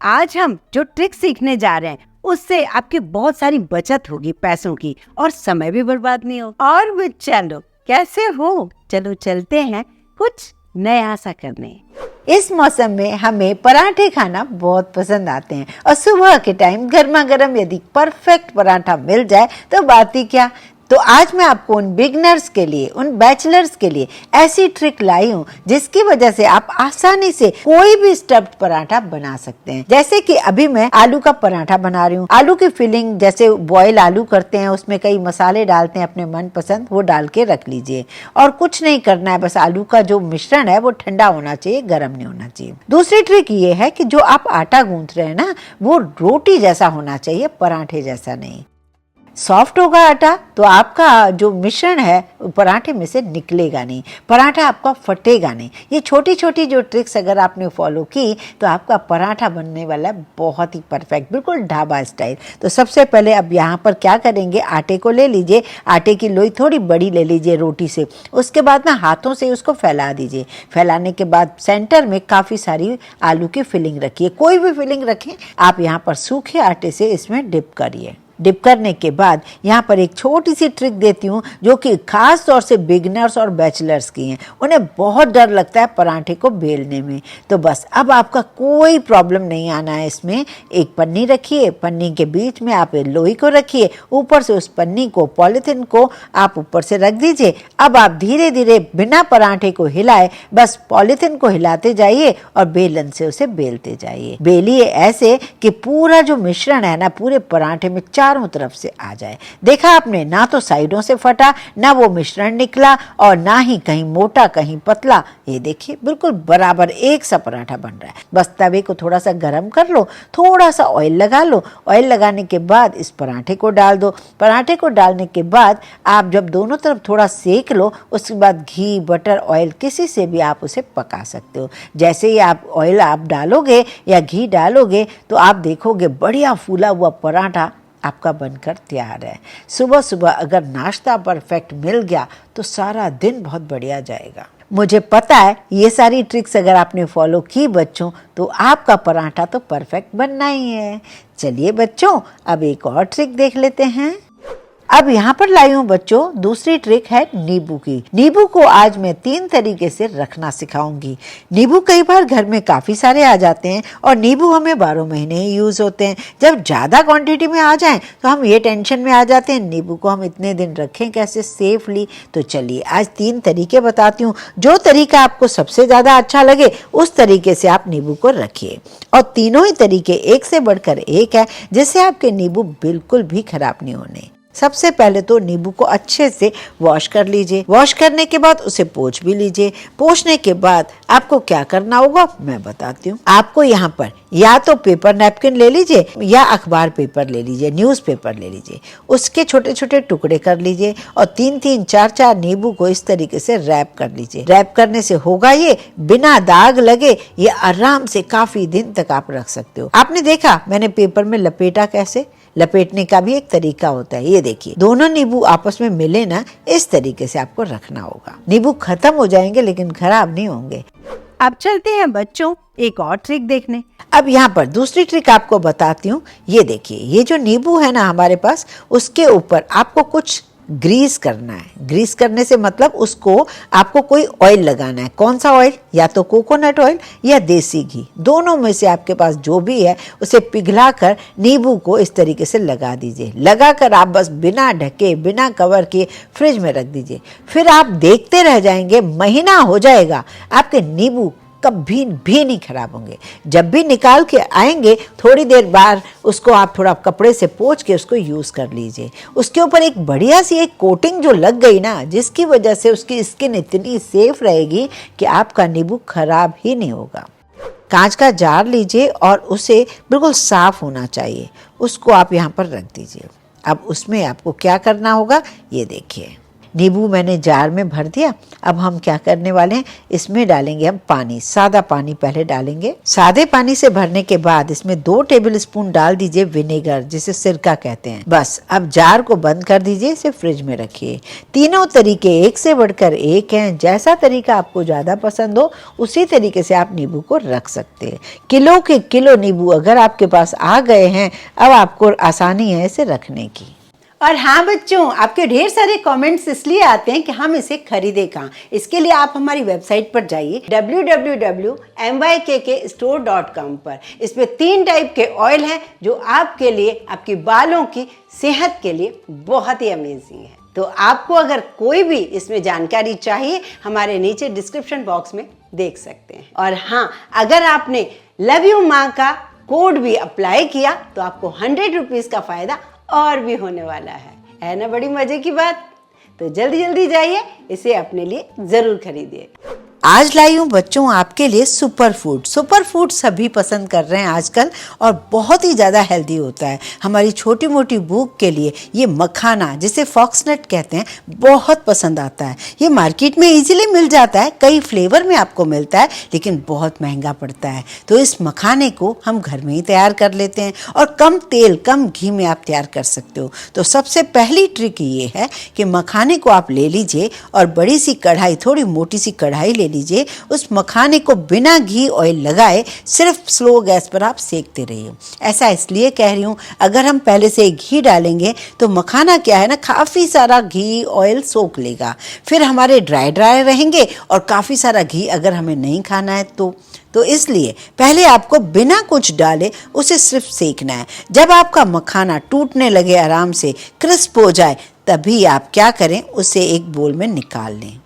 आज हम जो ट्रिक सीखने जा रहे हैं उससे आपकी बहुत सारी बचत होगी पैसों की और समय भी बर्बाद नहीं हो। और भी चलो कैसे हो, चलो चलते हैं कुछ नया सा करने। इस मौसम में हमें पराठे खाना बहुत पसंद आते हैं और सुबह के टाइम गर्मा गर्म यदि परफेक्ट पराठा मिल जाए तो बात ही क्या। तो आज मैं आपको उन बिगनर्स के लिए, उन बैचलर्स के लिए ऐसी ट्रिक लाई हूँ जिसकी वजह से आप आसानी से कोई भी स्टफ्ड पराठा बना सकते हैं। जैसे कि अभी मैं आलू का पराठा बना रही हूँ। आलू की फिलिंग जैसे बॉयल आलू करते हैं, उसमें कई मसाले डालते हैं अपने मनपसंद, वो डाल के रख लीजिए और कुछ नहीं करना है। बस आलू का जो मिश्रण है वो ठंडा होना चाहिए, गर्म नहीं होना चाहिए। दूसरी ट्रिक ये है कि जो आप आटा गूंथ रहे हैं ना, वो रोटी जैसा होना चाहिए, पराठे जैसा नहीं। सॉफ्ट होगा आटा तो आपका जो मिश्रण है पराठे में से निकलेगा नहीं, पराठा आपका फटेगा नहीं। ये छोटी छोटी जो ट्रिक्स अगर आपने फॉलो की तो आपका पराठा बनने वाला है बहुत ही परफेक्ट, बिल्कुल ढाबा स्टाइल। तो सबसे पहले अब यहाँ पर क्या करेंगे, आटे को ले लीजिए, आटे की लोई थोड़ी बड़ी ले लीजिए रोटी से। उसके बाद ना हाथों से उसको फैला दीजिए। फैलाने के बाद सेंटर में काफ़ी सारी आलू की फिलिंग रखिए, कोई भी फिलिंग रखें। आप यहाँ पर सूखे आटे से इसमें डिप करिए। डिप करने के बाद यहाँ पर एक छोटी सी ट्रिक देती हूँ जो कि खास तौर से बिगनर्स और बैचलर्स की हैं। उन्हें बहुत डर लगता है पराठे को बेलने में। तो बस अब आपका कोई प्रॉब्लम नहीं आना है इसमें। एक पन्नी रखिए, पन्नी के बीच में आप लोई को रखिए, ऊपर से उस पन्नी को, पॉलिथीन को आप ऊपर से रख दीजिए। अब आप धीरे धीरे बिना पराठे को हिलाए बस पॉलिथीन को हिलाते जाइए और बेलन से उसे बेलते जाइए। बेलिए ऐसे कि पूरा जो मिश्रण है ना पूरे पराठे में चारों तरफ से आ जाए। देखा आपने, ना तो साइडों से फटा, ना वो मिश्रण निकला और ना ही कहीं मोटा कहीं पतला। ये देखिए बिल्कुल बराबर एक सा पराठा बन रहा है। बस तवे को थोड़ा सा गर्म कर लो, थोड़ा सा ऑयल लगा लो। ऑयल लगाने के बाद इस पराठे को डाल दो। पराठे को डालने के बाद आप जब दोनों तरफ थोड़ा सेक लो, उसके बाद घी, बटर, ऑयल किसी से भी आप उसे पका सकते हो। जैसे ही आप ऑयल आप डालोगे या घी डालोगे तो आप देखोगे बढ़िया फूला हुआ पराठा आपका बनकर तैयार है। सुबह सुबह अगर नाश्ता परफेक्ट मिल गया तो सारा दिन बहुत बढ़िया जाएगा। मुझे पता है ये सारी ट्रिक्स अगर आपने फॉलो की बच्चों तो आपका पराठा तो परफेक्ट बनना ही है। चलिए बच्चों अब एक और ट्रिक देख लेते हैं। अब यहाँ पर लाई हूँ बच्चों दूसरी ट्रिक है नींबू की। नींबू को आज मैं 3 तरीके से रखना सिखाऊंगी। नींबू कई बार घर में काफी सारे आ जाते हैं और नींबू हमें 12 महीने ही यूज होते हैं। जब ज्यादा क्वांटिटी में आ जाएं तो हम ये टेंशन में आ जाते हैं नींबू को हम इतने दिन रखें कैसे सेफली। तो चलिए आज 3 तरीके बताती हूँ। जो तरीका आपको सबसे ज्यादा अच्छा लगे उस तरीके से आप नींबू को रखिए। और तीनों ही तरीके एक से बढ़कर एक है जिससे आपके नींबू बिल्कुल भी खराब नहीं होने। सबसे पहले तो नींबू को अच्छे से वॉश कर लीजिए। वॉश करने के बाद उसे पोंछ भी लीजिए। पोंछने के बाद आपको क्या करना होगा मैं बताती हूँ। आपको यहाँ पर या तो पेपर नैपकिन ले लीजिए या अखबार पेपर ले लीजिए, न्यूज़ पेपर ले लीजिए। उसके छोटे छोटे टुकड़े कर लीजिए और 3-3, 4-4 नींबू को इस तरीके से रैप कर लीजिए। रैप करने से होगा ये बिना दाग लगे ये आराम से काफी दिन तक आप रख सकते हो। आपने देखा मैंने पेपर में लपेटा कैसे, लपेटने का भी एक तरीका होता है। ये देखिए दोनों नींबू आपस में मिले ना, इस तरीके से आपको रखना होगा। नींबू खत्म हो जाएंगे लेकिन खराब नहीं होंगे। अब चलते हैं बच्चों एक और ट्रिक देखने। अब यहाँ पर दूसरी ट्रिक आपको बताती हूँ। ये देखिए ये जो नींबू है ना हमारे पास, उसके ऊपर आपको कुछ ग्रीस करना है। ग्रीस करने से मतलब उसको आपको कोई ऑयल लगाना है। कौन सा ऑयल, या तो कोकोनट ऑयल या देसी घी, दोनों में से आपके पास जो भी है उसे पिघलाकर नींबू को इस तरीके से लगा दीजिए। लगाकर आप बस बिना ढके बिना कवर किए फ्रिज में रख दीजिए। फिर आप देखते रह जाएंगे, महीना हो जाएगा आपके नींबू कभी भी नहीं खराब होंगे। जब भी निकाल के आएंगे थोड़ी देर बाद उसको आप थोड़ा कपड़े से पोंछ के उसको यूज़ कर लीजिए। उसके ऊपर एक बढ़िया सी एक कोटिंग जो लग गई ना, जिसकी वजह से उसकी स्किन इतनी सेफ रहेगी कि आपका नींबू खराब ही नहीं होगा। कांच का जार लीजिए और उसे बिल्कुल साफ होना चाहिए, उसको आप यहाँ पर रख दीजिए। अब उसमें आपको क्या करना होगा ये देखिए। नींबू मैंने जार में भर दिया। अब हम क्या करने वाले हैं, इसमें डालेंगे हम पानी, सादा पानी पहले डालेंगे। सादे पानी से भरने के बाद इसमें 2 टेबलस्पून डाल दीजिए विनेगर, जिसे सिरका कहते हैं। बस अब जार को बंद कर दीजिए, इसे फ्रिज में रखिए। तीनों तरीके एक से बढ़कर एक हैं। जैसा तरीका आपको ज्यादा पसंद हो उसी तरीके से आप नींबू को रख सकते हैं। किलो के किलो नींबू अगर आपके पास आ गए हैं, अब आपको आसानी है इसे रखने की। और हाँ बच्चों, आपके ढेर सारे कमेंट्स इसलिए आते हैं कि हम इसे खरीदे कहाँ। इसके लिए आप हमारी वेबसाइट पर जाइए www.mykkstore.com पर। इसमें 3 टाइप के ऑयल हैं जो आपके लिए, आपके बालों की सेहत के लिए बहुत ही अमेजिंग है। तो आपको अगर कोई भी इसमें जानकारी चाहिए, हमारे नीचे डिस्क्रिप्शन बॉक्स में देख सकते हैं। और हाँ, अगर आपने लव यू माँ का कोड भी अप्लाई किया तो आपको 100 रुपीज़ का फायदा और भी होने वाला है ना? बड़ी मजे की बात। तो जल्दी जल्दी जाइए, इसे अपने लिए जरूर खरीदिए। आज लाई हूँ बच्चों आपके लिए सुपर फूड। सुपर फूड सभी पसंद कर रहे हैं आजकल और बहुत ही ज़्यादा हेल्दी होता है। हमारी छोटी मोटी भूख के लिए ये मखाना, जिसे फॉक्सनट कहते हैं, बहुत पसंद आता है। ये मार्केट में इजीली मिल जाता है, कई फ्लेवर में आपको मिलता है, लेकिन बहुत महंगा पड़ता है। तो इस मखाने को हम घर में ही तैयार कर लेते हैं और कम तेल कम घी में आप तैयार कर सकते हो। तो सबसे पहली ट्रिक ये है कि मखाने को आप ले लीजिए और बड़ी सी कढ़ाई, थोड़ी मोटी सी कढ़ाई ले लीजिए। उस मखाने को बिना घी ऑयल लगाए सिर्फ स्लो गैस पर आप सेकते रहिए। ऐसा इसलिए कह रही हूँ, अगर हम पहले से घी डालेंगे तो मखाना क्या है ना, काफ़ी सारा घी ऑयल सोख लेगा, फिर हमारे ड्राई ड्राई रहेंगे और काफ़ी सारा घी अगर हमें नहीं खाना है तो इसलिए पहले आपको बिना कुछ डाले उसे सिर्फ सेकना है। जब आपका मखाना टूटने लगे, आराम से क्रिस्प हो जाए, तभी आप क्या करें, उसे एक बोल में निकाल लें।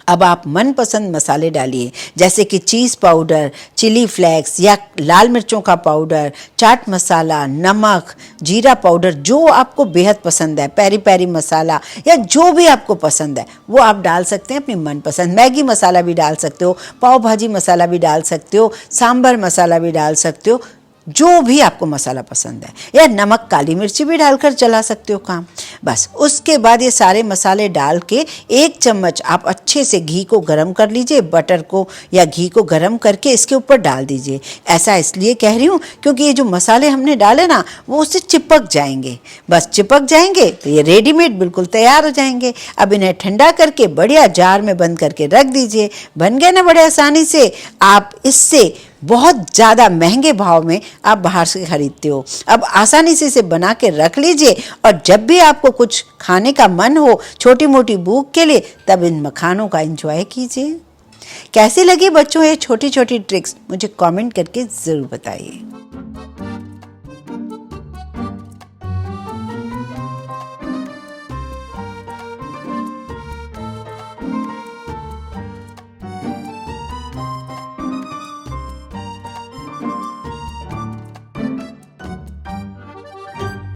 अब आप मनपसंद मसाले डालिए, जैसे कि चीज़ पाउडर, चिली फ्लेक्स या लाल मिर्चों का पाउडर, चाट मसाला, नमक, जीरा पाउडर, जो आपको बेहद पसंद है, पेरी पेरी मसाला या जो भी आपको पसंद है वो आप डाल सकते हैं अपनी मनपसंद। मैगी मसाला भी डाल सकते हो, पाव भाजी मसाला भी डाल सकते हो, सांभर मसाला भी डाल सकते हो, जो भी आपको मसाला पसंद है, या नमक काली मिर्ची भी डालकर चला सकते हो काम। बस उसके बाद ये सारे मसाले डाल के 1 चम्मच आप अच्छे से घी को गरम कर लीजिए, बटर को या घी को गरम करके इसके ऊपर डाल दीजिए। ऐसा इसलिए कह रही हूँ क्योंकि ये जो मसाले हमने डाले ना, वो उससे चिपक जाएंगे। बस चिपक जाएंगे तो ये रेडीमेड बिल्कुल तैयार हो जाएंगे। अब इन्हें ठंडा करके बढ़िया जार में बंद करके रख दीजिए। बन गए ना बड़े आसानी से। आप इससे बहुत ज़्यादा महंगे भाव में आप बाहर से खरीदते हो, अब आसानी से इसे बना के रख लीजिए और जब भी आपको कुछ खाने का मन हो, छोटी मोटी भूख के लिए, तब इन मखानों का एंजॉय कीजिए। कैसी लगी बच्चों ये छोटी छोटी ट्रिक्स, मुझे कमेंट करके ज़रूर बताइए।